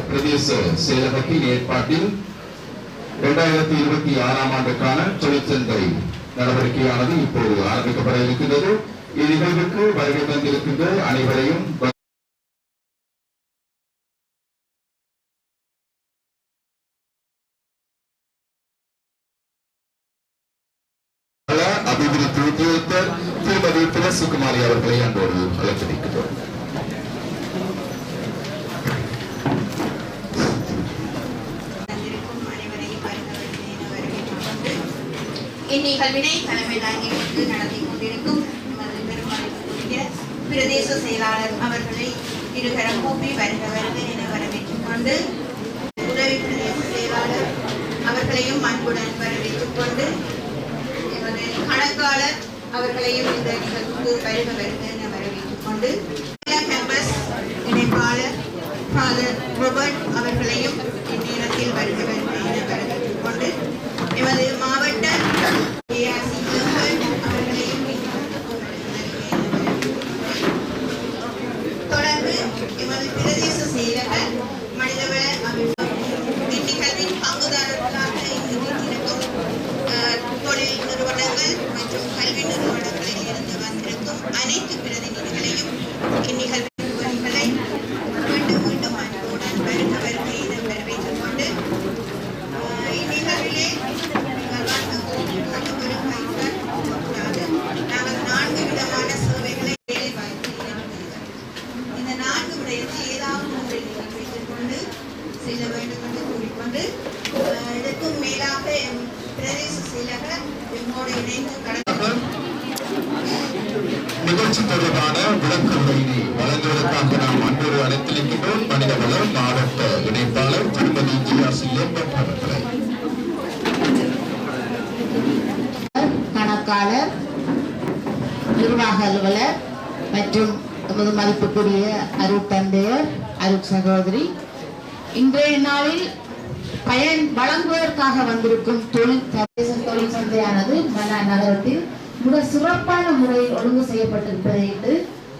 பிரதேச செயலகத்தின் ஏற்பாட்டில் 2026 ஆண்டுக்கான தொழிற்சந்தை நடவடிக்கையானது இப்போது ஆரம்பிக்கப்பட இருக்கின்றது. இந்நிகழ்வுக்கு வருகை தந்திருக்கின்ற அனைவரையும் அபிவிருத்தி உத்தியோகத்தர் திருமதி துளசிகுமாரி அவர்களை அன்போடு அழைத்திருக்கிறோம். இந்நிகழ்வினை தலைமை தாங்கி நடத்தி கொண்டிருக்கும் பெருமதிப்புக்குரிய பிரதேச செயலாளர் அவர்களை இருகரம் கூப்பி வருக வருக என வரவேற்றுக் கொண்டு உதவி பிரதேச செயலாளர் அவர்களையும் அன்புடன் வரவேற்றுக் கொண்டு எமது கணக்காளர் அவர்களையும் இந்த நிகழ்வுக்கு வருக வருக என வரவேற்றுக் கொண்டு கேம்பஸ் இணைப்பாளர் ஃபாதர் ரோபர்ட் அவர்களையும் இந்நேரத்தில் வருக வருக என வரவேற்றுக் கொண்டு எமது மாவட்ட தொடர்ந்து எமது பிரதேச செயலகர் மனிதவள இந்நிகழ்வின் பங்குதாரர்களாக இருக்கும் தொழில் நிறுவனங்கள் மற்றும் கல்வி நிறுவனங்களில் இருந்து வந்திருக்கும் அனைத்து பிரதிநிதிகளையும் இந்நிகழ்வின் மீண்டும் மீண்டும் அன்புடன் வருக வருகை என வரவேற்றுக் கொண்டு இந்நிகழ்விலே நாங்கள் 4 விதமான சேவைகளை வேலை வாய்ப்பு இந்த 4 விடயத்தில் ஏதாவது ஒன்றை வைத்துக் கொண்டு செல்ல வேண்டும் என்று கூறிக்கொண்டு இதற்கும் மேலாக பிரதேச செயலகர் எம்மோடு இணைந்து நிகழ்ச்சி தொடர்பான விளக்கங்களை வழங்குவதற்காக நாம் அன்போடு அழைத்திருக்கின்றோம் மனிதவள மாவட்ட இணைப்பாளர் திருமதி ஜிஆர்சி அவர்களை. கணக்காளர், நிர்வாக அலுவலர் மற்றும் நமது மதிப்புக்குரிய அருட்தந்தையர், அருட் சகோதரி, இன்றைய நாளில் பயன் வழங்குவதற்காக வந்திருக்கும் தொழில் சந்தையானது மன்னா நகரத்தில் மிக சிறப்பான முறையில் ஒழுங்கு செய்யப்பட்டிருப்பதை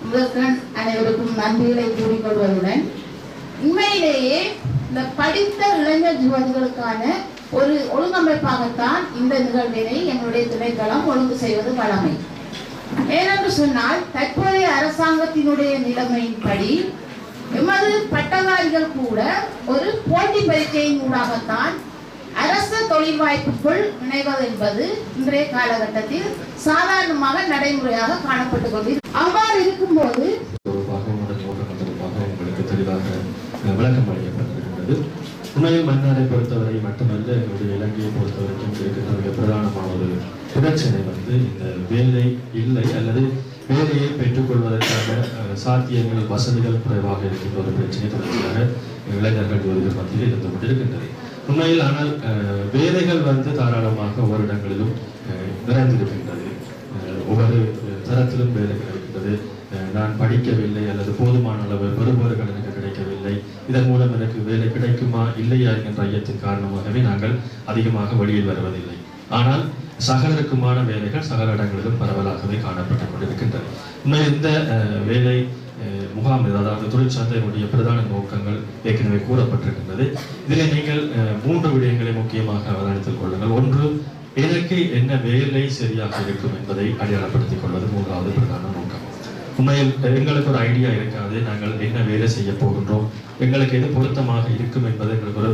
முதற்கண் அனைவருக்கும் நன்றிகளை கூறிக்கொள்வதுடன் உண்மையிலேயே இந்த படித்த இளைஞர் யுவதிகளுக்கான ஒரு ஒழுங்கமைப்பாகத்தான் இந்த நிகழ்வினை எங்களுடைய திணைக்களம் ஒழுங்கு செய்வது வழமை. ஏனென்று சொன்னால் தற்போதைய அரசாங்கத்தினுடைய நிலைமையின்படி எமது பட்டதாரிகள் கூட ஒரு போட்டி பரீட்சையின் ஊடாகத்தான் அரசு தொழில் வாய்ப்புக்குள் இணைவது என்பது இன்றைய காலகட்டத்தில் சாதாரணமாக நடைமுறையாக காணப்பட்டுக் கொண்டிருக்கிறது. அவ்வாறு இருக்கும்போது உங்களுக்கு தெளிவாக விளக்கம் அளிக்கப்பட்டிருக்கிறது. உண்மையில் மன்னாரை பொறுத்தவரை மட்டுமல்ல, எங்களுடைய இலங்கையை பொறுத்தவரைக்கும் இருக்கிற பிரதானமான ஒரு பிரச்சனை இந்த வேலை இல்லை அல்லது வேலையை பெற்றுக்கொள்வதற்கான சாத்தியங்கள் வசதிகள் குறைவாக இருக்கின்ற ஒரு பிரச்சனை தொடர்ச்சியாக இளைஞர்கள் யுவதிகள் மத்தியில் இருந்து கொண்டிருக்கின்றது. உண்மையில் ஆனால் வேலைகள் தாராளமாக ஒவ்வொரு இடங்களிலும் நிறைந்திருக்கின்றது. ஒவ்வொரு தரத்திலும் வேலைகள் இருக்கின்றது. நான் படிக்கவில்லை அல்லது போதுமான அளவு பெறுபவர்கள் எனக்கு கிடைக்கவில்லை, இதன் மூலம் எனக்கு வேலை கிடைக்குமா இல்லையா என்கின்ற ஐயத்தின் காரணமாகவே நாங்கள் அதிகமாக வெளியில் வருவதில்லை. ஆனால் சகலருக்குமான வேலைகள் சகல இடங்களிலும் பரவலாகவே காணப்பட்டுக் கொண்டிருக்கின்றன. உண்மையில் இந்த வேலை முகாம், அதாவது தொழிற்சந்தையினுடைய பிரதான நோக்கங்கள் ஏற்கனவே கூறப்பட்டிருக்கின்றது. இதில் நீங்கள் 3 விடயங்களை முக்கியமாக அவதானித்துக் கொள்ளுங்கள். ஒன்று, எனக்கு என்ன வேலை சரியாக இருக்கும் என்பதை அடையாளப்படுத்திக் கொள்வது 3வது பிரதான நோக்கம். உண்மையில் எங்களுக்கு ஒரு ஐடியா இருக்காது, நாங்கள் என்ன வேலை செய்ய போகின்றோம், எங்களுக்கு எது பொருத்தமாக இருக்கும் என்பது எங்களுக்கு ஒரு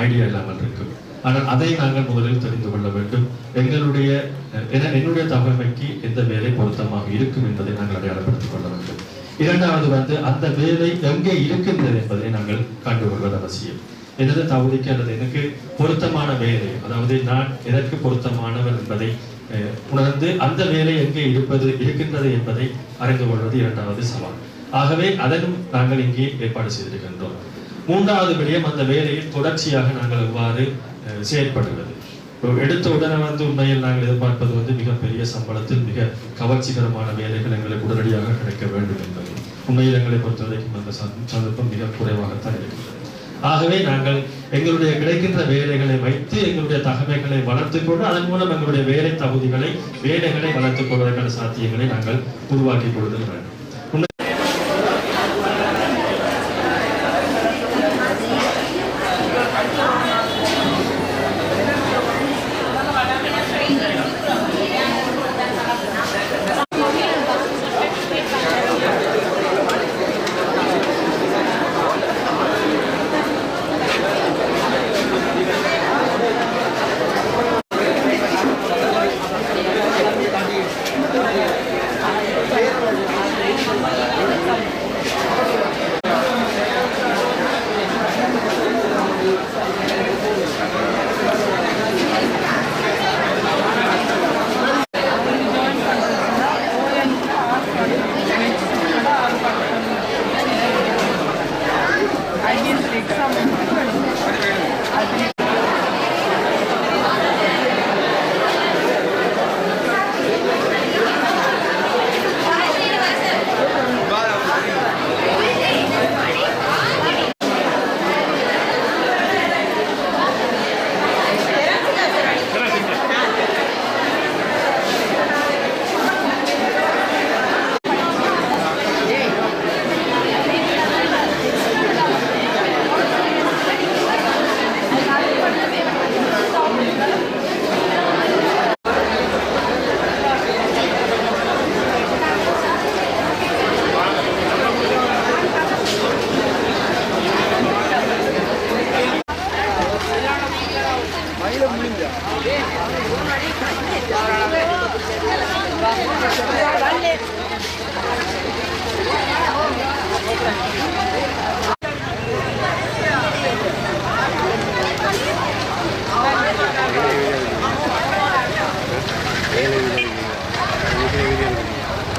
ஐடியா இல்லாமல் இருக்கும். ஆனால் அதை நாங்கள் முதலில் தெரிந்து கொள்ள வேண்டும். என்னுடைய தகவமைக்கு எந்த வேலை பொருத்தமாக இருக்கும் என்பதை நாங்கள் அடையாளப்படுத்திக் கொள்ள வேண்டும். இரண்டாவது அந்த வேலை எங்கே இருக்கின்றது என்பதை நாங்கள் கண்டுகொள்வது அவசியம். எனது தகுதிக்கு அல்லது எனக்கு பொருத்தமான வேலை, அதாவது நான் எதற்கு பொருத்தமானவர் என்பதை உணர்ந்து அந்த வேலை எங்கே இருக்கின்றது என்பதை அறிந்து கொள்வது இரண்டாவது சவால். ஆகவே அதனும் நாங்கள் இங்கே ஏற்பாடு செய்திருக்கின்றோம். 3வது விடயம், அந்த வேலையில் தொடர்ச்சியாக நாங்கள் எவ்வாறு செயற்படுவது. எடுத்த உடனே உண்மையில் நாங்கள் எதிர்பார்ப்பது மிகப்பெரிய சம்பளத்தில் மிக கவர்ச்சிகரமான வேலைகள் எங்களுக்கு உடனடியாக கிடைக்க வேண்டும் என்பது உண்மையில் எங்களை பொறுத்தவரைக்கும் அந்த சந்தர்ப்பம் மிக குறைவாகத்தான் இருக்கிறது. ஆகவே நாங்கள் எங்களுடைய கிடைக்கின்ற வேலைகளை வைத்து எங்களுடைய தகவல்களை வளர்த்துக் கொண்டு அதன் மூலம் எங்களுடைய வேலை தகுதிகளை வேலைகளை வளர்த்துக் கொள்வதற்கான சாத்தியங்களை நாங்கள் உருவாக்கி கொள்வது வேண்டும்.